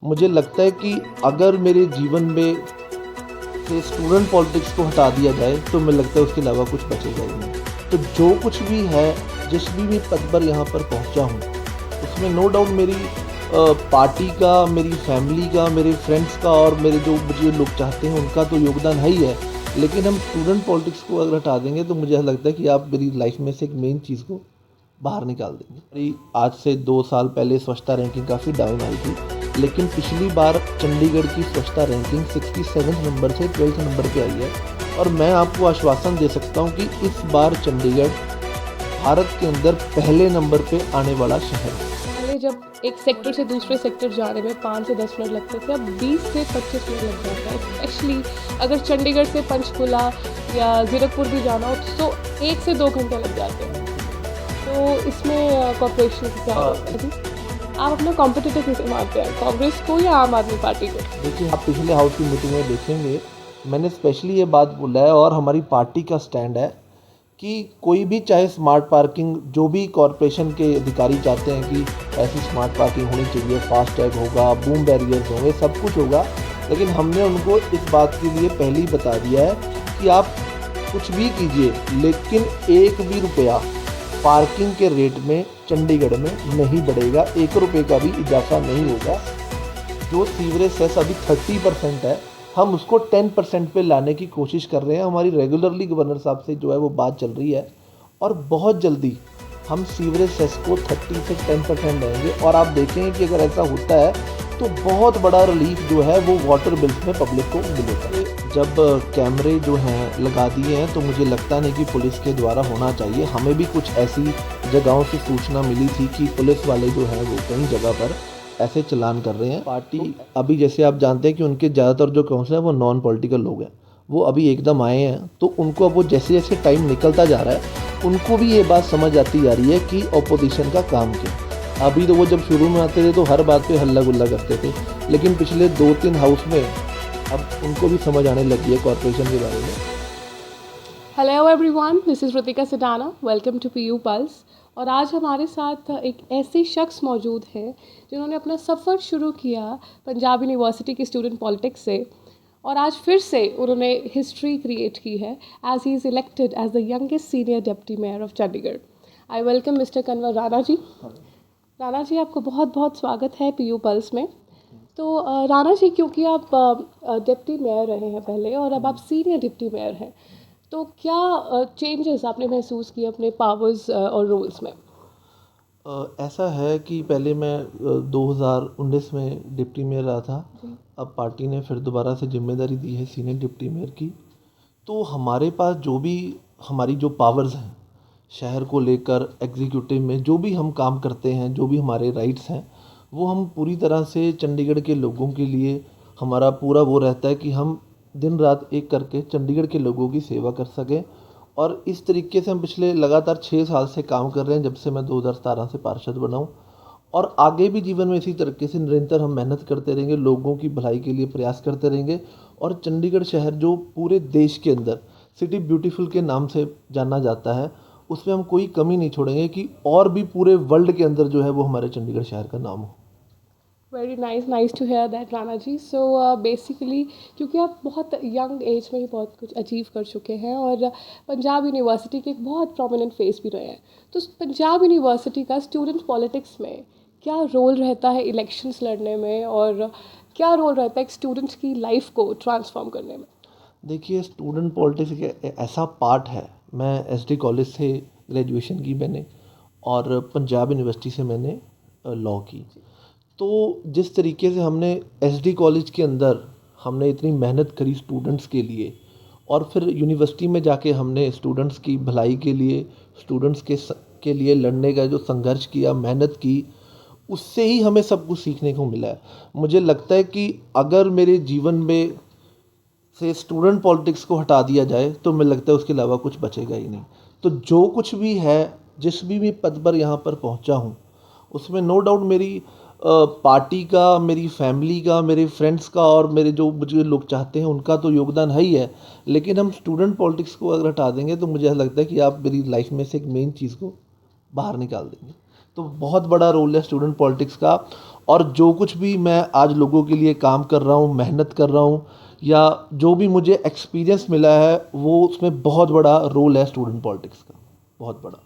मुझे लगता है कि अगर मेरे जीवन में से स्टूडेंट पॉलिटिक्स को हटा दिया जाए तो मुझे लगता है उसके अलावा कुछ बचेगा ही नहीं। तो जो कुछ भी है, जिस भी पद पर यहाँ पर पहुँचा हूँ, उसमें नो डाउट मेरी पार्टी का, मेरी फैमिली का, मेरे फ्रेंड्स का और मेरे जो मुझे लोग चाहते हैं उनका तो योगदान है ही है। लेकिन हम स्टूडेंट पॉलिटिक्स को अगर हटा देंगे तो मुझे ऐसा लगता है कि आप मेरी लाइफ में से एक मेन चीज़ को बाहर निकाल देंगे। मेरी आज से 2 साल पहले स्वच्छता रैंकिंग काफ़ी डाउन आई थी, लेकिन पिछली बार चंडीगढ़ की स्वच्छता रैंकिंग 67 नंबर से 12 नंबर पे आई है। और मैं आपको आश्वासन दे सकता हूँ कि इस बार चंडीगढ़ भारत के अंदर पहले नंबर पे आने वाला शहर है। पहले जब एक सेक्टर से दूसरे सेक्टर जाने में 5 से 10 मिनट लगते थे, अब 20 से 25 मिनट लग जाता है। स्पेशली अगर चंडीगढ़ से पंचकुला या ज़ीरकपुर भी जाना हो तो 1 से 2 घंटे लग जाते हैं। तो इसमें कॉर्पोरेशन की क्या रोल है जी? आप अपना कॉम्पिटिटर किसे मानते हैं, कांग्रेस को या आम आदमी पार्टी को? देखिए, आप पिछले हाउस की मीटिंग में देखेंगे, मैंने स्पेशली ये बात बोला है और हमारी पार्टी का स्टैंड है कि कोई भी, चाहे स्मार्ट पार्किंग, जो भी कॉरपोरेशन के अधिकारी चाहते हैं कि ऐसी स्मार्ट पार्किंग होनी चाहिए, फास्ट टैग होगा, बूम बैरियर्स होंगे, सब कुछ होगा। लेकिन हमने उनको इस बात के लिए पहले ही बता दिया है कि आप कुछ भी कीजिए, लेकिन एक भी रुपया पार्किंग के रेट में चंडीगढ़ में नहीं बढ़ेगा, 1 रुपये का भी इजाफा नहीं होगा। जो सीवरेज सेस अभी 30% है, हम उसको 10% पे लाने की कोशिश कर रहे हैं। हमारी रेगुलरली गवर्नर साहब से जो है वो बात चल रही है और बहुत जल्दी हम सीवरेज सेस को 30 से 10% लेंगे। और आप देखेंगे कि अगर ऐसा होता है तो बहुत बड़ा रिलीफ जो है वो वाटर बिल्स में पब्लिक को मिलेगा। जब कैमरे जो हैं लगा दिए हैं तो मुझे लगता नहीं कि पुलिस के द्वारा होना चाहिए। हमें भी कुछ ऐसी जगहों से सूचना मिली थी कि पुलिस वाले जो हैं वो कई जगह पर ऐसे चलान कर रहे हैं। पार्टी अभी, जैसे आप जानते हैं कि उनके ज़्यादातर जो काउंसिल हैं वो नॉन पॉलिटिकल लोग हैं, वो अभी एकदम आए हैं। तो उनको अब वो जैसे जैसे टाइम निकलता जा रहा है उनको भी ये बात समझ आती जा रही है कि ऑपोजिशन का काम क्या। अभी तो वो जब शुरू में आते थे तो हर बात पे हल्ला गुल्ला करते थे, लेकिन पिछले 2-3 हाउस में अब उनको भी समझ आने लगी है कॉरपोरेशन के बारे में। Hello everyone, this is Ritika Sidana, welcome to PU pulse. और आज हमारे साथ एक ऐसे शख्स मौजूद हैं जिन्होंने अपना सफ़र शुरू किया पंजाब यूनिवर्सिटी की स्टूडेंट पॉलिटिक्स से, और आज फिर से उन्होंने हिस्ट्री क्रिएट की है as he is elected as the youngest senior deputy mayor of Chandigarh. I welcome mister Kanwar Rana ji. Rana ji, आपको बहुत बहुत स्वागत है पीयू पल्स में। तो राणा जी, क्योंकि आप डिप्टी मेयर रहे हैं पहले और अब आप सीनियर डिप्टी मेयर हैं, तो क्या चेंजेस आपने महसूस किए अपने पावर्स और रोल्स में? ऐसा है कि पहले मैं 2019 में डिप्टी मेयर रहा था। अब पार्टी ने फिर दोबारा से जिम्मेदारी दी है सीनियर डिप्टी मेयर की। तो हमारे पास जो भी हमारी जो पावर्स हैं शहर को लेकर, एग्जीक्यूटिव में जो भी हम काम करते हैं, जो भी हमारे राइट्स हैं, वो हम पूरी तरह से चंडीगढ़ के लोगों के लिए, हमारा पूरा वो रहता है कि हम दिन रात एक करके चंडीगढ़ के लोगों की सेवा कर सकें। और इस तरीके से हम पिछले लगातार 6 साल से काम कर रहे हैं, जब से मैं 2017 से पार्षद बना हूँ। और आगे भी जीवन में इसी तरीके से निरंतर हम मेहनत करते रहेंगे, लोगों की भलाई के लिए प्रयास करते रहेंगे। और चंडीगढ़ शहर जो पूरे देश के अंदर सिटी ब्यूटीफुल के नाम से जाना जाता है, उसमें हम कोई कमी नहीं छोड़ेंगे कि और भी पूरे वर्ल्ड के अंदर जो है वो हमारे चंडीगढ़ शहर का नाम हो। Very nice to hear that Rana ji. So basically, क्योंकि आप बहुत यंग एज में ही बहुत कुछ अचीव कर चुके हैं और पंजाब यूनिवर्सिटी के एक बहुत प्रोमिनेंट फेस भी रहे हैं, तो पंजाब यूनिवर्सिटी का स्टूडेंट पॉलिटिक्स में क्या रोल रहता है इलेक्शंस लड़ने में, और क्या रोल रहता है एक स्टूडेंट की लाइफ को ट्रांसफॉर्म करने में? देखिए, स्टूडेंट पॉलिटिक्स एक ऐसा पार्ट है। मैं एसडी कॉलेज से ग्रेजुएशन की मैंने, और पंजाब यूनिवर्सिटी से मैंने लॉ की। तो जिस तरीके से हमने एसडी कॉलेज के अंदर हमने इतनी मेहनत करी स्टूडेंट्स के लिए, और फिर यूनिवर्सिटी में जाके हमने स्टूडेंट्स की भलाई के लिए, स्टूडेंट्स के लिए लड़ने का जो संघर्ष किया, मेहनत की, उससे ही हमें सब कुछ सीखने को मिला है। मुझे लगता है कि अगर मेरे जीवन में से स्टूडेंट पॉलिटिक्स को हटा दिया जाए तो मुझे लगता है उसके अलावा कुछ बचेगा ही नहीं। तो जो कुछ भी है, जिस भी पद पर यहाँ पर पहुँचा हूँ, उसमें नो डाउट मेरी पार्टी का, मेरी फैमिली का, मेरे फ्रेंड्स का और मेरे जो मुझे लोग चाहते हैं उनका तो योगदान है ही है। लेकिन हम स्टूडेंट पॉलिटिक्स को अगर हटा देंगे तो मुझे ऐसा लगता है कि आप मेरी लाइफ में से एक मेन चीज़ को बाहर निकाल देंगे। तो बहुत बड़ा रोल है स्टूडेंट पॉलिटिक्स का। और जो कुछ भी मैं आज लोगों के लिए काम कर रहा हूँ, मेहनत कर रहा हूँ, या जो भी मुझे एक्सपीरियंस मिला है, वो उसमें बहुत बड़ा रोल है स्टूडेंट पॉलिटिक्स का, बहुत बड़ा।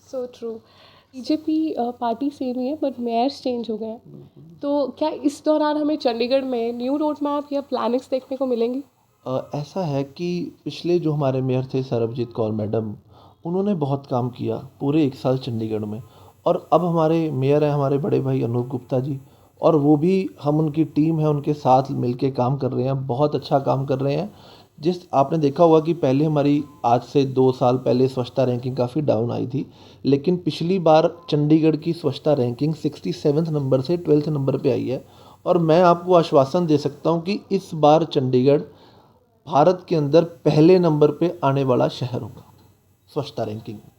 So true. BJP party same ही है बट मेयर्स चेंज हो गए हैं, तो क्या इस दौरान हमें चंडीगढ़ में न्यू रोड मैप या प्लानिंग्स देखने को मिलेंगी? ऐसा है कि पिछले जो हमारे मेयर थे सरबजीत कौर मैडम, उन्होंने बहुत काम किया पूरे 1 साल चंडीगढ़ में। और अब हमारे मेयर हैं हमारे बड़े भाई अनूप गुप्ता जी, और वो भी, हम उनकी टीम है उनके साथ मिलके काम कर रहे हैं, बहुत अच्छा काम कर रहे हैं। जिस आपने देखा होगा कि पहले हमारी, आज से 2 साल पहले स्वच्छता रैंकिंग काफ़ी डाउन आई थी, लेकिन पिछली बार चंडीगढ़ की स्वच्छता रैंकिंग 67 नंबर से 12 नंबर पे आई है। और मैं आपको आश्वासन दे सकता हूँ कि इस बार चंडीगढ़ भारत के अंदर पहले नंबर पे आने वाला शहर होगा स्वच्छता रैंकिंग में।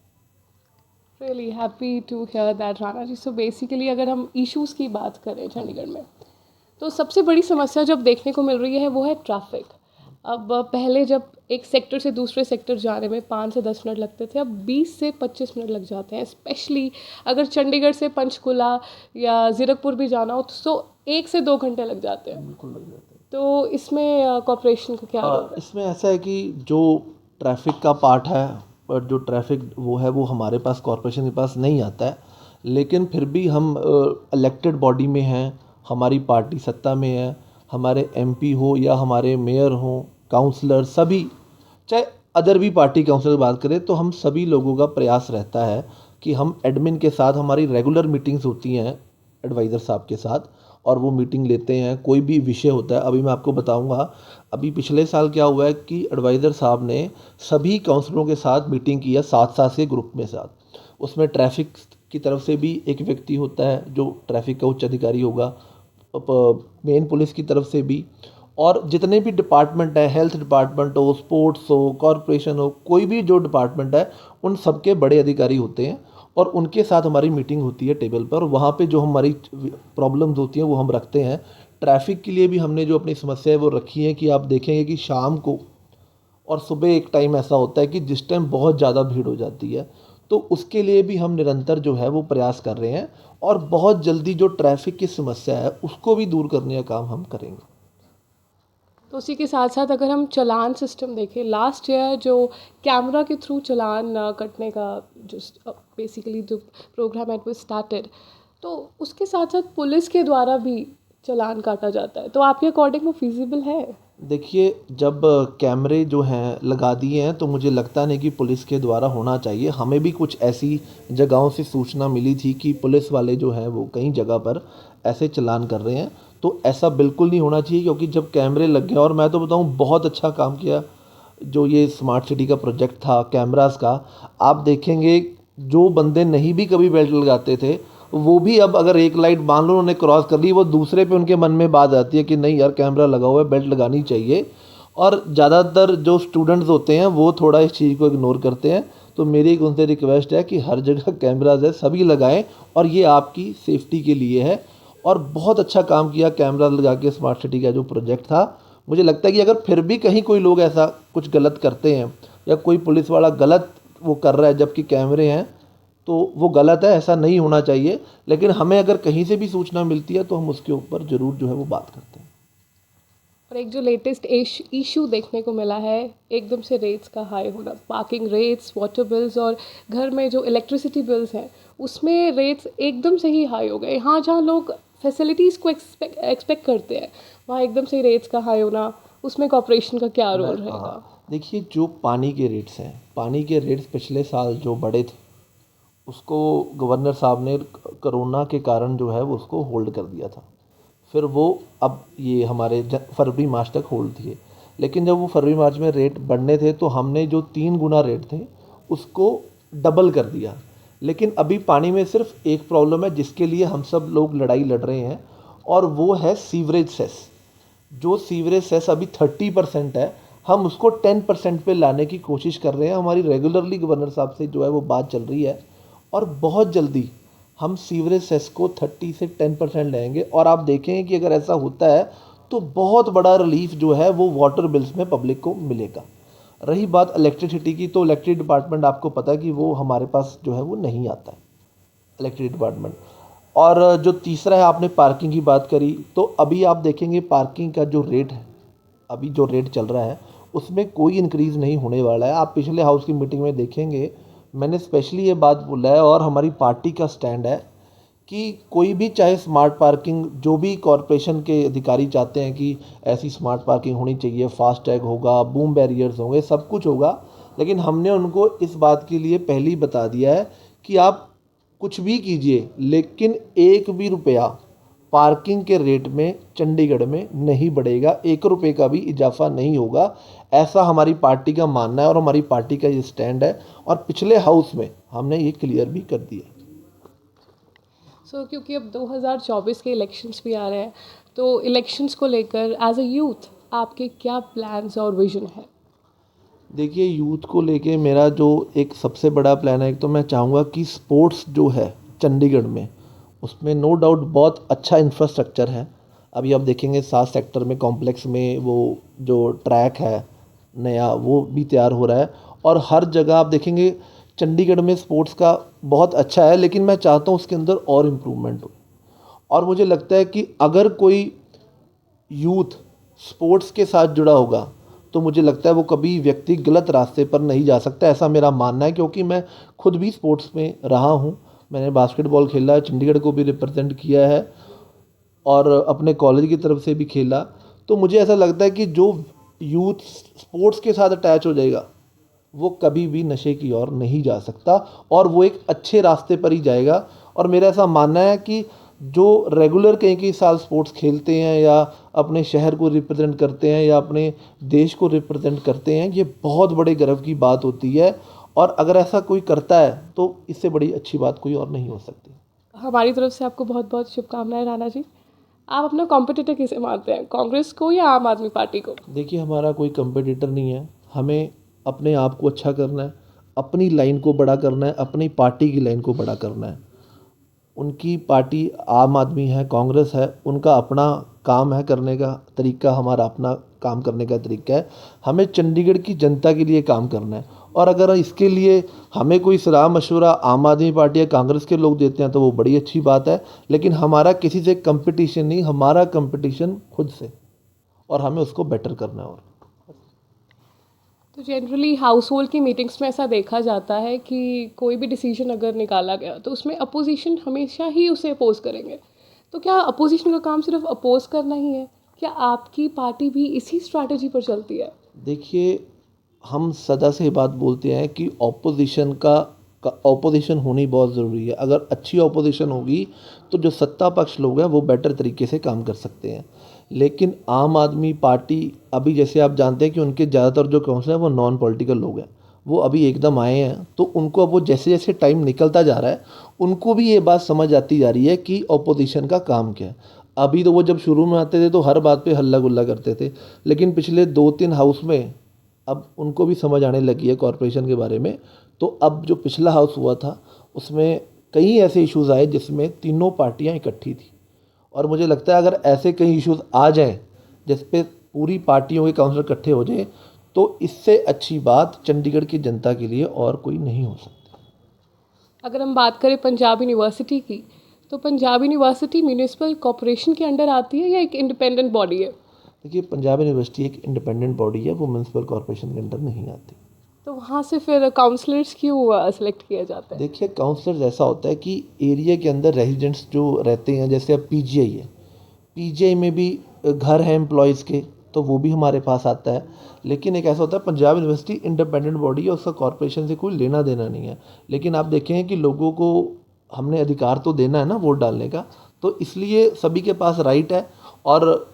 Really happy to hear that Rana ji. So basically अगर हम इश्यूज़ की बात करें चंडीगढ़ में, तो सबसे बड़ी समस्या जब देखने को मिल रही है वो है ट्रैफिक। अब पहले जब एक सेक्टर से दूसरे सेक्टर जाने में 5 से 10 मिनट लगते थे, अब 20 से 25 मिनट लग जाते हैं। स्पेशली अगर चंडीगढ़ से पंचकुला या ज़ीरकपुर भी जाना हो तो 1 से 2 घंटे लग जाते हैं। बिल्कुल लग जाते हैं। तो इसमें कॉरपोरेशन का क्या रोल है? इसमें ऐसा है कि जो ट्रैफिक का पार्ट है, और जो ट्रैफिक वो है, वो हमारे पास कॉरपोरेशन के पास नहीं आता है। लेकिन फिर भी हम इलेक्टेड बॉडी में हैं, हमारी पार्टी सत्ता में है, हमारे एमपी हो या हमारे मेयर हो, काउंसलर, सभी, चाहे अदर भी पार्टी काउंसलर की बात करें, तो हम सभी लोगों का प्रयास रहता है कि हम एडमिन के साथ, हमारी रेगुलर मीटिंग्स होती हैं एडवाइज़र साहब के साथ, और वो मीटिंग लेते हैं। कोई भी विषय होता है, अभी मैं आपको बताऊंगा, अभी पिछले साल क्या हुआ है कि एडवाइज़र साहब ने सभी काउंसलरों के साथ मीटिंग की है, 7-7 के ग्रुप में साथ। उसमें ट्रैफिक की तरफ से भी एक व्यक्ति होता है जो ट्रैफिक का उच्च अधिकारी होगा, मेन पुलिस की तरफ से भी, और जितने भी डिपार्टमेंट हैं, हेल्थ डिपार्टमेंट हो, स्पोर्ट्स हो, कॉरपोरेशन हो, कोई भी जो डिपार्टमेंट है, उन सबके बड़े अधिकारी होते हैं। और उनके साथ हमारी मीटिंग होती है टेबल पर, और वहाँ पे जो हमारी प्रॉब्लम्स होती हैं वो हम रखते हैं। ट्रैफिक के लिए भी हमने जो अपनी समस्या है वो रखी है कि आप देखेंगे कि शाम को और सुबह एक टाइम ऐसा होता है कि जिस टाइम बहुत ज़्यादा भीड़ हो जाती है, तो उसके लिए भी हम निरंतर जो है वो प्रयास कर रहे हैं, और बहुत जल्दी जो ट्रैफिक की समस्या है उसको भी दूर करने का काम हम करेंगे। तो उसी के साथ साथ अगर हम चालान सिस्टम देखें, लास्ट ईयर जो कैमरा के थ्रू चालान कटने का जो बेसिकली जो प्रोग्राम है वो स्टार्टेड, तो उसके साथ साथ पुलिस के द्वारा भी चालान काटा जाता है, तो आपके अकॉर्डिंग वो फिजिबल है? देखिए, जब कैमरे जो हैं लगा दिए हैं, तो मुझे लगता नहीं कि पुलिस के द्वारा होना चाहिए। हमें भी कुछ ऐसी जगहों से सूचना मिली थी कि पुलिस वाले जो हैं वो कई जगह पर ऐसे चालान कर रहे हैं, तो ऐसा बिल्कुल नहीं होना चाहिए। क्योंकि जब कैमरे लग गए, और मैं तो बताऊं बहुत अच्छा काम किया जो ये स्मार्ट सिटी का प्रोजेक्ट था कैमरास का। आप देखेंगे जो बंदे नहीं भी कभी बेल्ट लगाते थे, वो भी अब अगर एक लाइट मान लो उन्होंने क्रॉस कर ली, वो दूसरे पे उनके मन में बात आती है कि नहीं यार, कैमरा लगा हुआ है, बेल्ट लगानी चाहिए। और ज़्यादातर जो स्टूडेंट्स होते हैं वो थोड़ा इस चीज़ को इग्नोर करते हैं। तो मेरी एक उनसे रिक्वेस्ट है कि हर जगह कैमराज है, सभी लगाएं, और ये आपकी सेफ्टी के लिए है। और बहुत अच्छा काम किया कैमरा लगा के स्मार्ट सिटी का जो प्रोजेक्ट था। मुझे लगता है कि अगर फिर भी कहीं कोई लोग ऐसा कुछ गलत करते हैं, या कोई पुलिस वाला गलत वो कर रहा है जबकि कैमरे हैं, तो वो गलत है, ऐसा नहीं होना चाहिए। लेकिन हमें अगर कहीं से भी सूचना मिलती है तो हम उसके ऊपर ज़रूर जो है वो बात करते हैं। और एक जो लेटेस्ट इशू देखने को मिला है, एकदम से रेट्स का हाई होना, पार्किंग रेट्स, वाटर बिल्स और घर में जो इलेक्ट्रिसिटी बिल्स हैं उसमें रेट्स एकदम से ही हाई हो गए। यहाँ जहाँ लोग फैसिलिटीज़ को एक्सपेक्ट करते हैं, वहाँ एकदम से रेट्स का हाई होना, उसमें कॉर्पोरेशन का क्या रोल रहेगा? देखिए, जो पानी के रेट्स हैं, पानी के रेट्स पिछले साल जो बढ़े थे, उसको गवर्नर साहब ने कोरोना के कारण जो है वो उसको होल्ड कर दिया था। फिर वो अब ये हमारे फरवरी मार्च तक होल्ड थिए। लेकिन जब वो फरवरी मार्च में रेट बढ़ने थे, तो हमने जो 3 गुना रेट थे उसको डबल कर दिया। लेकिन अभी पानी में सिर्फ एक प्रॉब्लम है जिसके लिए हम सब लोग लड़ाई लड़ रहे हैं, और वो है सीवरेज सेस। जो सीवरेज सेस अभी 30% है, हम उसको 10% पे लाने की कोशिश कर रहे हैं। हमारी रेगुलरली गवर्नर साहब से जो है वो बात चल रही है, और बहुत जल्दी हम सीवरेज सेस को 30 से 10% लाएंगे। और आप देखेंगे कि अगर ऐसा होता है तो बहुत बड़ा रिलीफ जो है वो वाटर बिल्स में पब्लिक को मिलेगा। रही बात इलेक्ट्रिसिटी की, तो इलेक्ट्रिक डिपार्टमेंट आपको पता है कि वो हमारे पास जो है वो नहीं आता है, इलेक्ट्रिक डिपार्टमेंट। और जो तीसरा है, आपने पार्किंग की बात करी, तो अभी आप देखेंगे पार्किंग का जो रेट है, अभी जो रेट चल रहा है उसमें कोई इंक्रीज़ नहीं होने वाला है। आप पिछले हाउस की मीटिंग में देखेंगे, मैंने स्पेशली ये बात बोला है और हमारी पार्टी का स्टैंड है कि कोई भी चाहे स्मार्ट पार्किंग, जो भी कॉरपोरेशन के अधिकारी चाहते हैं कि ऐसी स्मार्ट पार्किंग होनी चाहिए, फास्ट टैग होगा, बूम बैरियर्स होंगे, सब कुछ होगा, लेकिन हमने उनको इस बात के लिए पहले ही बता दिया है कि आप कुछ भी कीजिए, लेकिन एक भी रुपया पार्किंग के रेट में चंडीगढ़ में नहीं बढ़ेगा, 1 रुपये का भी इजाफा नहीं होगा। ऐसा हमारी पार्टी का मानना है और हमारी पार्टी का ये स्टैंड है, और पिछले हाउस में हमने ये क्लियर भी कर दिया। क्योंकि अब 2024 के इलेक्शंस भी आ रहे हैं, तो इलेक्शंस को लेकर एज अ यूथ आपके क्या प्लान्स और विजन है? देखिए, यूथ को लेके मेरा जो एक सबसे बड़ा प्लान है, एक तो मैं चाहूँगा कि स्पोर्ट्स जो है चंडीगढ़ में, उसमें नो डाउट बहुत अच्छा इंफ्रास्ट्रक्चर है। अभी आप देखेंगे 7 सेक्टर में कॉम्प्लेक्स में वो जो ट्रैक है नया, वो भी तैयार हो रहा है, और हर जगह आप देखेंगे चंडीगढ़ में स्पोर्ट्स का बहुत अच्छा है, लेकिन मैं चाहता हूँ उसके अंदर और इम्प्रूवमेंट हो। और मुझे लगता है कि अगर कोई यूथ स्पोर्ट्स के साथ जुड़ा होगा, तो मुझे लगता है वो कभी व्यक्ति गलत रास्ते पर नहीं जा सकता, ऐसा मेरा मानना है। क्योंकि मैं खुद भी स्पोर्ट्स में रहा हूँ, मैंने बास्केटबॉल खेला है, चंडीगढ़ को भी रिप्रेजेंट किया है और अपने कॉलेज की तरफ से भी खेला। तो मुझे ऐसा लगता है कि जो यूथ स्पोर्ट्स के साथ अटैच हो जाएगा, वो कभी भी नशे की ओर नहीं जा सकता, और वो एक अच्छे रास्ते पर ही जाएगा। और मेरा ऐसा मानना है कि जो रेगुलर कई कई साल स्पोर्ट्स खेलते हैं, या अपने शहर को रिप्रेजेंट करते हैं, या अपने देश को रिप्रेजेंट करते हैं, ये बहुत बड़े गर्व की बात होती है। और अगर ऐसा कोई करता है तो इससे बड़ी अच्छी बात कोई और नहीं हो सकती। हमारी तरफ से आपको बहुत बहुत शुभकामनाएं राणा जी। आप अपना कॉम्पिटिटर किसे मानते हैं, कांग्रेस को या आम आदमी पार्टी को? देखिए, हमारा कोई कंपटीटर नहीं है, हमें अपने आप को अच्छा करना है, अपनी लाइन को बड़ा करना है, अपनी पार्टी की लाइन को बड़ा करना है। उनकी पार्टी आम आदमी है, कांग्रेस है, उनका अपना काम है करने का तरीका, हमारा अपना काम करने का तरीका है। हमें चंडीगढ़ की जनता के लिए काम करना है, और अगर इसके लिए हमें कोई सलाह मशवरा आम आदमी पार्टी या कांग्रेस के लोग देते हैं तो वो बड़ी अच्छी बात है, लेकिन हमारा किसी से कंपटीशन नहीं, हमारा कंपटीशन खुद से, और हमें उसको बेटर करना है। और तो जनरली हाउस होल्ड की मीटिंग्स में ऐसा देखा जाता है कि कोई भी डिसीजन अगर निकाला गया तो उसमें अपोजिशन हमेशा ही उसे अपोज करेंगे। तो क्या अपोजिशन का काम सिर्फ अपोज करना ही है? क्या आपकी पार्टी भी इसी स्ट्रैटेजी पर चलती है? देखिए, हम सदा से ये बात बोलते हैं कि ऑपोजिशन का ऑपोजिशन होनी बहुत ज़रूरी है। अगर अच्छी ऑपोजिशन होगी तो जो सत्ता पक्ष लोग हैं वो बेटर तरीके से काम कर सकते हैं। लेकिन आम आदमी पार्टी, अभी जैसे आप जानते हैं कि उनके ज़्यादातर जो काउंसिलर हैं वो नॉन पॉलिटिकल लोग हैं, वो अभी एकदम आए हैं, तो उनको अब वो जैसे जैसे टाइम निकलता जा रहा है, उनको भी ये बात समझ आती जा रही है कि ऑपोजिशन का काम क्या है। अभी तो वो जब शुरू में आते थे तो हर बात पे हल्ला गुल्ला करते थे, लेकिन पिछले 2-3 हाउस में अब उनको भी समझ आने लगी है कॉरपोरेशन के बारे में। तो अब जो पिछला हाउस हुआ था उसमें कई ऐसे इश्यूज़ आए जिसमें तीनों पार्टियां इकट्ठी थी, और मुझे लगता है अगर ऐसे कई इश्यूज़ आ जाएं जिस पे पूरी पार्टियों के काउंसलर इकट्ठे हो जाएं, तो इससे अच्छी बात चंडीगढ़ की जनता के लिए और कोई नहीं हो सकती। अगर हम बात करें पंजाब यूनिवर्सिटी की, तो पंजाब यूनिवर्सिटी म्यूनिसिपल कॉरपोरेशन के अंडर आती है या एक इंडिपेंडेंट बॉडी है? देखिए, पंजाब यूनिवर्सिटी एक इंडिपेंडेंट बॉडी है, वो म्यूनसिपल कॉरपोरेशन के अंडर नहीं आती। तो वहाँ से फिर काउंसलर्स क्यों सेलेक्ट किया जाता है? देखिए, काउंसलर्स ऐसा होता है कि एरिया के अंदर रेजिडेंट्स जो रहते हैं, जैसे अब पीजीआई है, पीजीआई में भी घर हैं एम्प्लॉयज़ के, तो वो भी हमारे पास आता है। लेकिन एक ऐसा होता है, पंजाब यूनिवर्सिटी इंडिपेंडेंट बॉडी है, उसका कॉरपोरेशन से कोई लेना देना नहीं है। लेकिन आप देखें कि लोगों को हमने अधिकार तो देना है ना वोट डालने का, तो इसलिए सभी के पास राइट है। और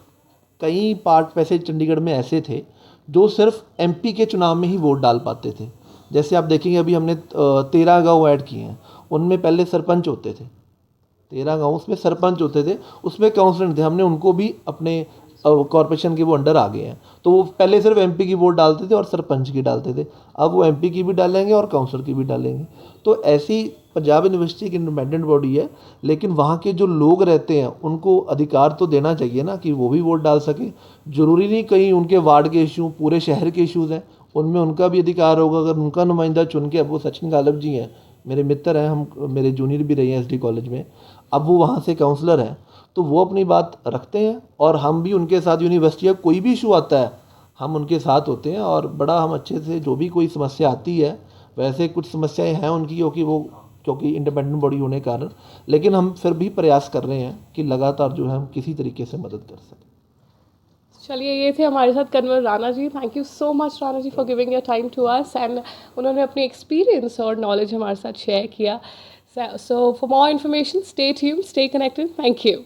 कई पार्ट वैसे चंडीगढ़ में ऐसे थे जो सिर्फ एमपी के चुनाव में ही वोट डाल पाते थे। जैसे आप देखेंगे अभी हमने 13 गाँव ऐड किए हैं, उनमें पहले सरपंच होते थे, 13 गाँव उसमें सरपंच होते थे, उसमें काउंसलर थे, हमने उनको भी अपने कॉरपोरेशन के वो अंडर आ गए हैं। तो वो पहले सिर्फ एमपी की वोट डालते थे और सरपंच की डालते थे, अब वो एमपी की भी डालेंगे और काउंसलर की भी डालेंगे। तो ऐसी पंजाब यूनिवर्सिटी की इंडिपेंडेंट बॉडी है, लेकिन वहाँ के जो लोग रहते हैं उनको अधिकार तो देना चाहिए ना कि वो भी वोट डाल सकें। ज़रूरी नहीं कहीं उनके वार्ड के इशू, पूरे शहर के इशूज़ हैं, उनमें उनका भी अधिकार होगा। अगर उनका नुमाइंदा चुन के, अब वो सचिन गालब जी हैं मेरे मित्र हैं, हम मेरे जूनियर भी रहे हैं एसडी कॉलेज में, अब वो वहाँ से काउंसलर हैं, तो वो अपनी बात रखते हैं और हम भी उनके साथ यूनिवर्सिटी का कोई भी इशू आता है हम उनके साथ होते हैं और बड़ा हम अच्छे से जो भी कोई समस्या आती है, वैसे कुछ समस्याएं हैं उनकी क्योंकि इंडिपेंडेंट बॉडी होने के कारण, लेकिन हम फिर भी प्रयास कर रहे हैं कि लगातार जो है हम किसी तरीके से मदद कर सकें। चलिए, ये थे हमारे साथ Kanwar Rana ji. Thank you so much Rana ji for giving your time to us, and उन्होंने अपनी एक्सपीरियंस और नॉलेज हमारे साथ शेयर किया। So for more information stay tuned, stay connected. Thank you.